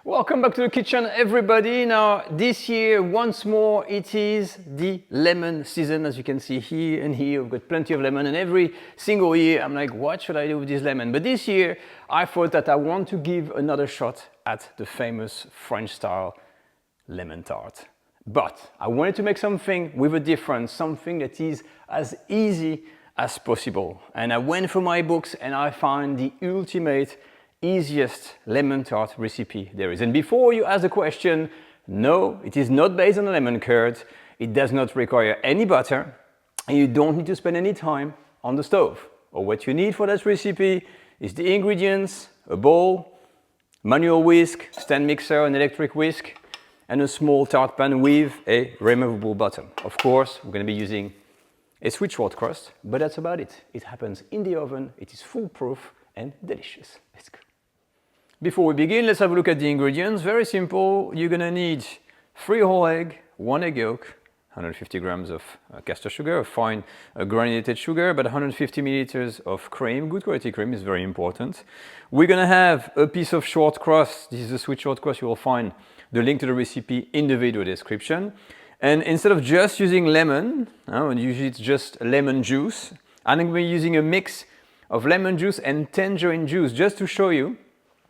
Welcome back to the kitchen, everybody. Now, this year, once more, it is the lemon season. As you can see here and here, we've got plenty of lemon, and every single year, I'm like, what should I do with this lemon? But this year, I thought that I want to give another shot at the famous French-style lemon tart. But I wanted to make something with a difference, something that is as easy as possible. And I went through my books and I found the ultimate easiest lemon tart recipe there is. And before you ask the question, no, it is not based on a lemon curd. It does not require any butter, and you don't need to spend any time on the stove. Or what you need for that recipe is the ingredients, a bowl, manual whisk, stand mixer, an electric whisk, and a small tart pan with a removable bottom. Of course, we're going to be using a sweet short crust, but that's about it. It happens in the oven, it is foolproof and delicious. Let's go. Before we begin, let's have a look at the ingredients. Very simple. You're gonna need 3 whole egg, 1 egg yolk, 150 grams of caster sugar, a fine granulated sugar, about 150 milliliters of cream. Good quality cream is very important. We're gonna have a piece of short crust. This is a sweet short crust. You will find the link to the recipe in the video description. And instead of just using lemon, and usually it's just lemon juice, I'm gonna be using a mix of lemon juice and tangerine juice just to show you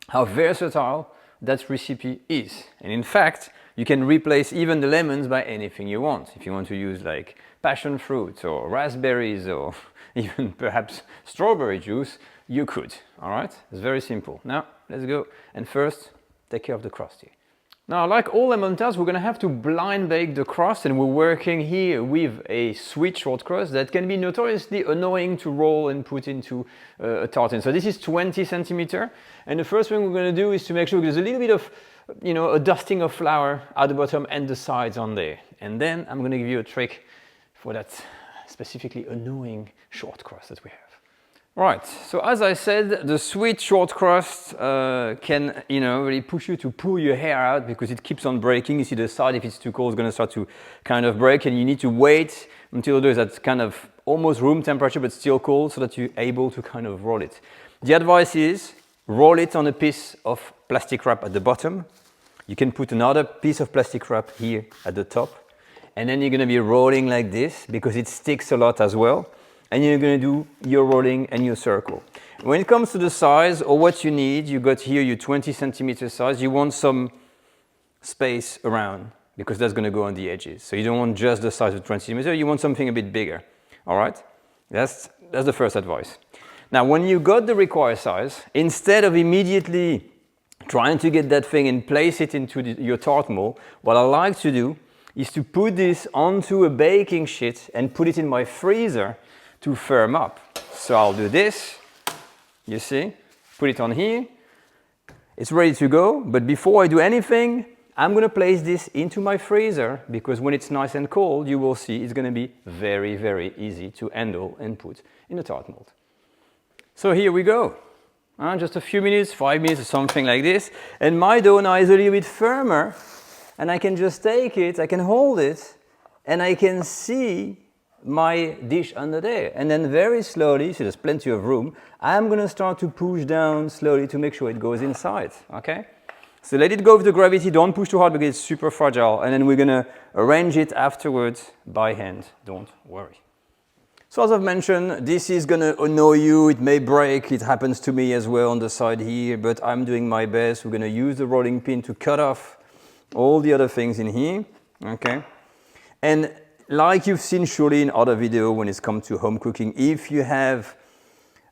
how versatile that recipe is. And in fact, you can replace even the lemons by anything you want. If you want to use like passion fruit or raspberries or even perhaps strawberry juice, you could, all right? It's very simple. Now, let's go. And first, take care of the crust here. Now, like all lemon tarts, we're gonna have to blind bake the crust, and we're working here with a sweet short crust that can be notoriously annoying to roll and put into a tartine. So this is 20 centimeter, and the first thing we're gonna do is to make sure there's a little bit of, a dusting of flour at the bottom and the sides on there. And then I'm gonna give you a trick for that specifically annoying short crust that we have. Right, so as I said, the sweet short crust can, really push you to pull your hair out because it keeps on breaking. You see the side, if it's too cold, it's going to start to kind of break, and you need to wait until there's that kind of almost room temperature but still cold so that you're able to kind of roll it. The advice is roll it on a piece of plastic wrap at the bottom. You can put another piece of plastic wrap here at the top, and then you're going to be rolling like this because it sticks a lot as well. And you're going to do your rolling and your circle. When it comes to the size or what you need, you got here your 20 centimeter size. You want some space around because that's going to go on the edges. So you don't want just the size of 20 centimeter. You want something a bit bigger. All right? That's the first advice. Now, when you got the required size, instead of immediately trying to get that thing and place it into your tart mold, what I like to do is to put this onto a baking sheet and put it in my freezer to firm up. So I'll do this, you see, put it on here, it's ready to go, but before I do anything, I'm gonna place this into my freezer because when it's nice and cold, you will see it's gonna be very, very easy to handle and put in a tart mold. So here we go, just a few minutes, 5 minutes or something like this, and my dough now is a little bit firmer, and I can just take it, I can hold it, and I can see my dish under there, and then very slowly, so there's plenty of room, I'm gonna start to push down slowly to make sure it goes inside, okay? So let it go with the gravity, don't push too hard because it's super fragile, and then we're gonna arrange it afterwards by hand, don't worry. So as I've mentioned, this is gonna annoy you, it may break, it happens to me as well on the side here, but I'm doing my best. We're gonna use the rolling pin to cut off all the other things in here, okay? And like you've seen surely in other videos when it's come to home cooking, if you have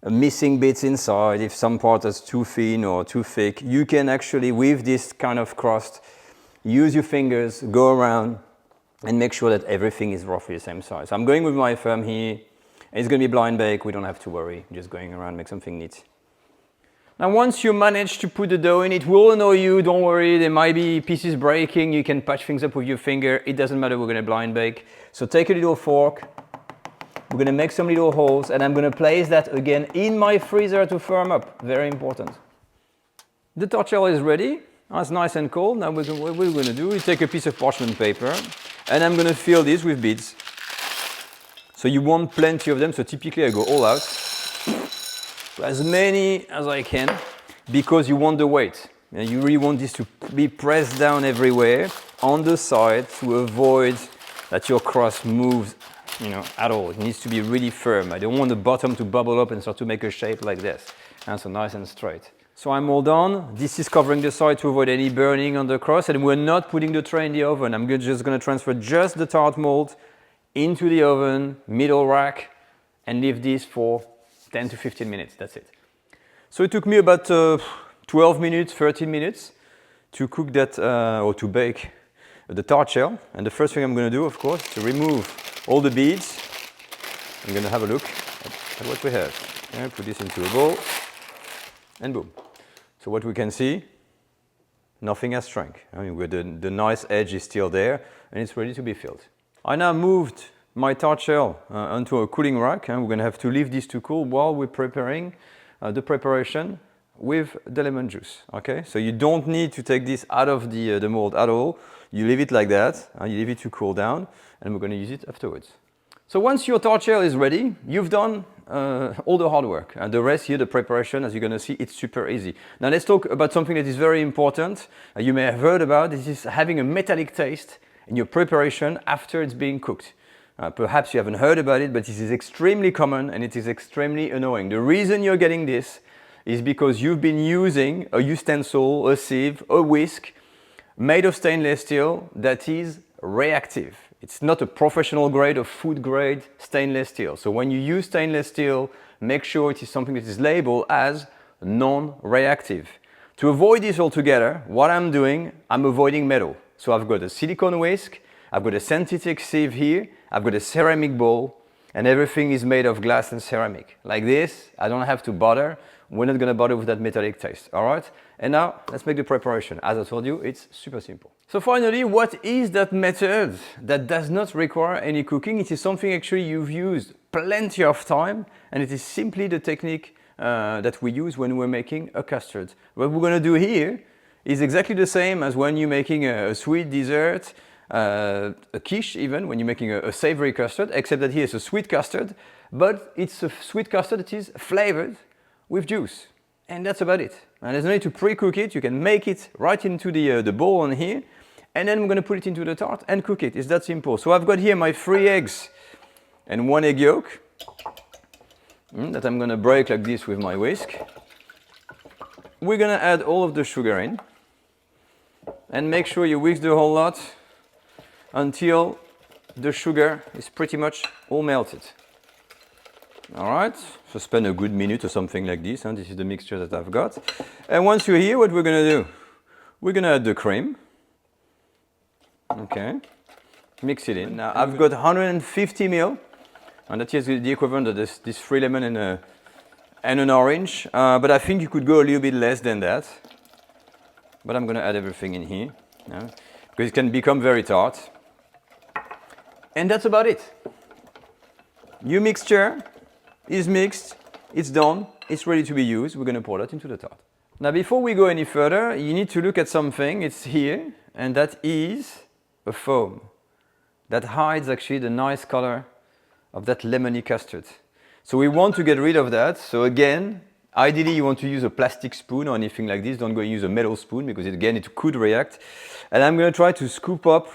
missing bits inside, if some part is too thin or too thick, you can actually, with this kind of crust, use your fingers, go around and make sure that everything is roughly the same size. I'm going with my firm here, and it's going to be blind bake, we don't have to worry, just going around, make something neat. Now once you manage to put the dough in, it will annoy you, don't worry, there might be pieces breaking, you can patch things up with your finger, it doesn't matter, we're going to blind bake. So take a little fork, we're going to make some little holes, and I'm going to place that again in my freezer to firm up, very important. The tart shell is ready, it's nice and cold. Now what we're going to do is take a piece of parchment paper, and I'm going to fill this with beads. So you want plenty of them, so typically I go all out. As many as I can, because you want the weight. And you really want this to be pressed down everywhere on the side to avoid that your crust moves, at all. It needs to be really firm. I don't want the bottom to bubble up and start to make a shape like this. And so nice and straight. So I'm all done. This is covering the side to avoid any burning on the crust, and we're not putting the tray in the oven. I'm just going to transfer just the tart mold into the oven, middle rack, and leave this for 10 to 15 minutes. That's it. So it took me about 12 minutes, 13 minutes to cook that, or to bake the tart shell. And the first thing I'm going to do, of course, is to remove all the beads. I'm going to have a look at what we have. Put this into a bowl, and boom. So what we can see, nothing has shrunk. I mean, the nice edge is still there, and it's ready to be filled. I now moved my tart shell onto a cooling rack, and we're going to have to leave this to cool while we're preparing the preparation with the lemon juice. Okay, so you don't need to take this out of the mold at all. You leave it like that, and you leave it to cool down, and we're going to use it afterwards. So once your tart shell is ready, you've done all the hard work. And the rest here, the preparation, as you're going to see, it's super easy. Now let's talk about something that is very important. You may have heard about. This is having a metallic taste in your preparation after it's being cooked. Perhaps you haven't heard about it, but this is extremely common and it is extremely annoying. The reason you're getting this is because you've been using a utensil, a sieve, a whisk made of stainless steel that is reactive. It's not a professional grade or food grade stainless steel. So when you use stainless steel, make sure it is something that is labeled as non-reactive. To avoid this altogether, what I'm doing, I'm avoiding metal. So I've got a silicone whisk, I've got a synthetic sieve here, I've got a ceramic bowl, and everything is made of glass and ceramic. Like this, I don't have to bother. We're not gonna bother with that metallic taste, all right? And now, let's make the preparation. As I told you, it's super simple. So finally, what is that method that does not require any cooking? It is something actually you've used plenty of time, and it is simply the technique that we use when we're making a custard. What we're gonna do here is exactly the same as when you're making a sweet dessert, a quiche even, when you're making a savory custard, except that here it's a sweet custard, but it's a sweet custard that is flavored with juice. And that's about it. And there's no need to pre-cook it. You can make it right into the bowl on here, and then I'm going to put it into the tart and cook it. It's that simple. So I've got here my 3 eggs and 1 egg yolk that I'm going to break like this with my whisk. We're going to add all of the sugar in, and make sure you whisk the whole lot until the sugar is pretty much all melted. All right, so spend a good minute or something like this, and this is the mixture that I've got. And once you're here, what we're gonna do, we're gonna add the cream. Okay, mix it in. Now I've got 150 ml, and that is the equivalent of this 3 lemon and an orange, but I think you could go a little bit less than that. But I'm gonna add everything in here, because it can become very tart. And that's about it. Your mixture is mixed, it's done, it's ready to be used. We're going to pour that into the tart. Now before we go any further, you need to look at something. It's here, and that is a foam that hides actually the nice color of that lemony custard. So we want to get rid of that. So again, ideally you want to use a plastic spoon or anything like this. Don't go use a metal spoon, because again it could react. And I'm going to try to scoop up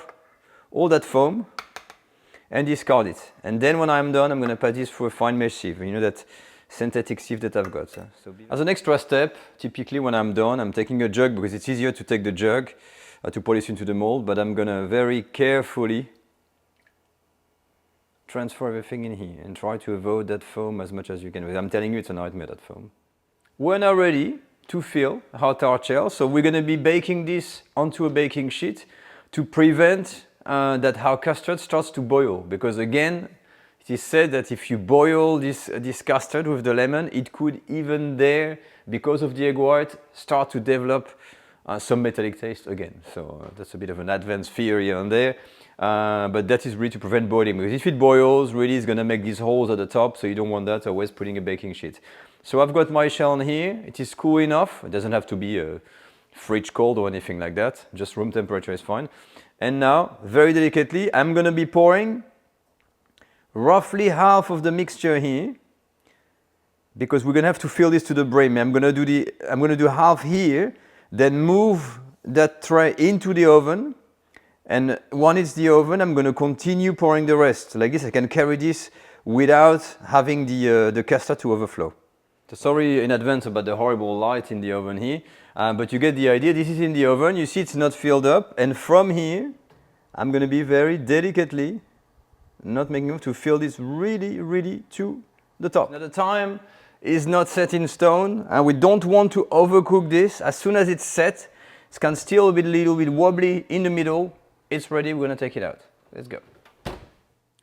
all that foam and discard it. And then when I'm done, I'm going to pass this through a fine mesh sieve. You know, that synthetic sieve that I've got. So as an extra step, typically when I'm done, I'm taking a jug, because it's easier to take the jug to pour this into the mold, but I'm going to very carefully transfer everything in here and try to avoid that foam as much as you can. I'm telling you, it's a nightmare, that foam. We're now ready to fill our tart shell. So we're going to be baking this onto a baking sheet to prevent that our custard starts to boil, because again, it is said that if you boil this custard with the lemon, it could even there, because of the egg white, start to develop some metallic taste again. So that's a bit of an advanced theory on there, but that is really to prevent boiling, because if it boils, really it's going to make these holes at the top, so you don't want that, always putting a baking sheet. So I've got my shell on here. It is cool enough. It doesn't have to be fridge cold or anything like that, just room temperature is fine. And now, very delicately, I'm going to be pouring roughly half of the mixture here, because we're going to have to fill this to the brim. I'm going to do half here, Then move that tray into the oven. And when it's the oven, I'm going to continue pouring the rest. Like this, I can carry this without having the custard to overflow. So sorry in advance about the horrible light in the oven here, but you get the idea. This is in the oven. You see it's not filled up. And from here, I'm going to be very delicately, not making enough to fill this really, really to the top. Now the time is not set in stone, and we don't want to overcook this. As soon as it's set, it can still be a little bit wobbly in the middle. It's ready, we're gonna take it out. Let's go.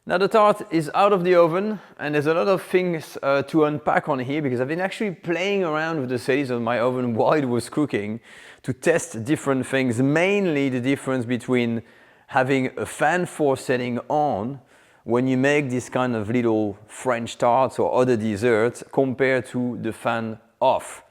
Now the tart is out of the oven, and there's a lot of things to unpack on here because I've been actually playing around with the settings of my oven while it was cooking to test different things, mainly the difference between having a fan force setting on when you make this kind of little French tarts or other desserts compared to the fan off.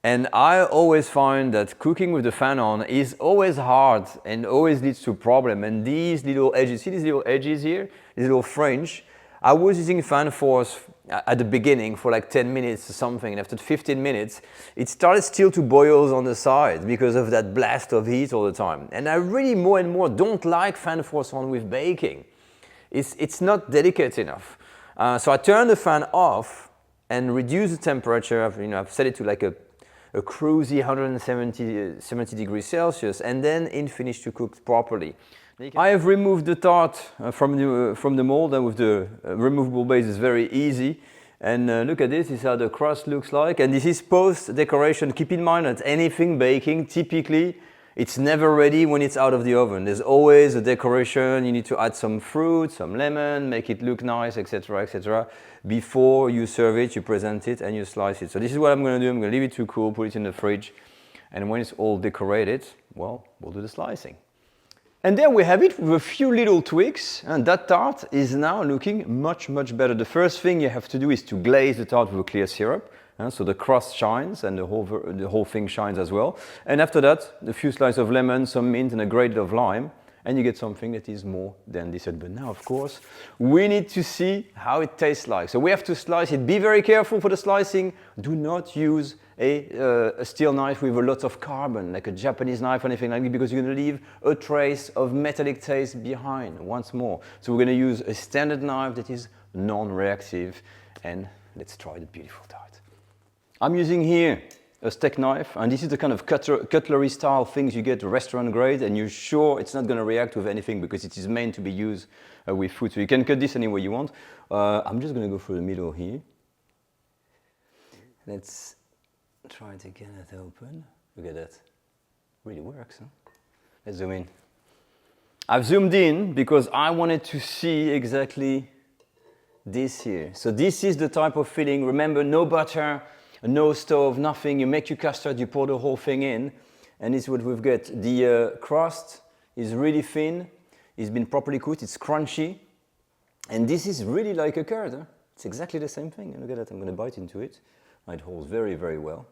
And I always find that cooking with the fan on is always hard and always leads to a problem. And these little edges, see these little edges here, these little fringe, I was using fan force at the beginning for like 10 minutes or something, and after 15 minutes, it started still to boil on the side because of that blast of heat all the time. And I really more and more don't like fan force on with baking. It's not delicate enough. So I turn the fan off and reduce the temperature. I've set it to like a cruisy 170 degrees Celsius, and then finish to cook properly. I have removed the tart from the mold, and with the removable base it's very easy. And look at this is how the crust looks like. And this is post decoration. Keep in mind that anything baking, typically, it's never ready when it's out of the oven. There's always a decoration. You need to add some fruit, some lemon, make it look nice, etc., etc. Before you serve it, you present it, and you slice it. So this is what I'm going to do. I'm going to leave it to cool, put it in the fridge, and when it's all decorated, well, we'll do the slicing. And there we have it with a few little tweaks, and that tart is now looking much, much better. The first thing you have to do is to glaze the tart with a clear syrup. So the crust shines and the whole thing shines as well. And after that, a few slices of lemon, some mint, and a grated of lime, and you get something that is more than dessert. But now, of course, we need to see how it tastes like. So we have to slice it. Be very careful for the slicing. Do not use a steel knife with a lot of carbon, like a Japanese knife or anything like that, because you're going to leave a trace of metallic taste behind once more. So we're going to use a standard knife that is non-reactive, and let's try the beautiful tart. I'm using here a steak knife, and this is the kind of cutlery style things you get restaurant grade, and you're sure it's not going to react with anything because it is meant to be used with food. So you can cut this any way you want. I'm just going to go through the middle here. Let's try to get it open. Look at that. Really works, huh? Let's zoom in. I've zoomed in because I wanted to see exactly this here. So this is the type of filling. Remember, no butter, no stove, nothing. You make your custard, you pour the whole thing in, and this is what we've got. The crust is really thin. It's been properly cooked. It's crunchy, and this is really like a curd. Huh? It's exactly the same thing. Look at that. I'm going to bite into it. It holds very, very well.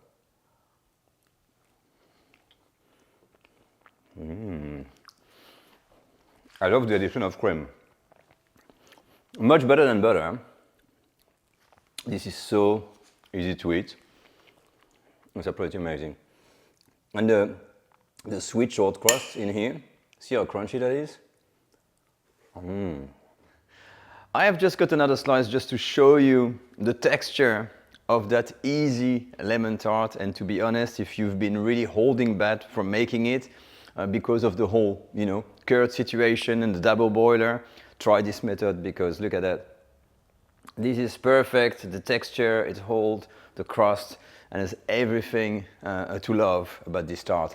I love the addition of cream. Much better than butter. This is so easy to eat. It's absolutely amazing. And the sweet short crust in here, see how crunchy that is? I have just got another slice just to show you the texture of that easy lemon tart. And to be honest, if you've been really holding back from making it because of the whole, curd situation and the double boiler, try this method because look at that. This is perfect, the texture, it holds, the crust, and there's everything to love about this tart.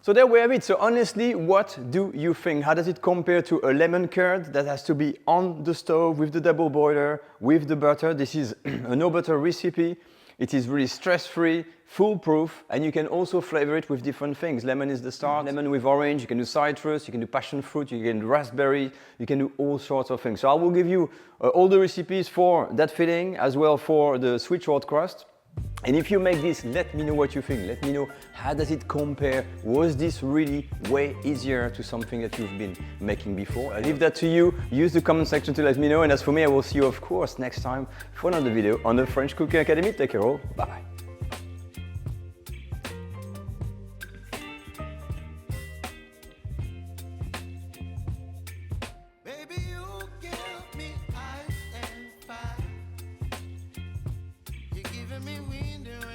So there we have it. So honestly, what do you think? How does it compare to a lemon curd that has to be on the stove with the double boiler, with the butter? This is a no butter recipe. It is really stress-free, foolproof, and you can also flavor it with different things. Lemon is the start, lemon with orange, you can do citrus, you can do passion fruit, you can do raspberry, you can do all sorts of things. So I will give you all the recipes for that filling, as well for the sweet short crust. And if you make this, let me know what you think. Let me know how does it compare. Was this really way easier to something that you've been making before? I leave that to you. Use the comment section to let me know. And as for me, I will see you, of course, next time for another video on the French Cooking Academy. Take care all. Bye-bye. been doing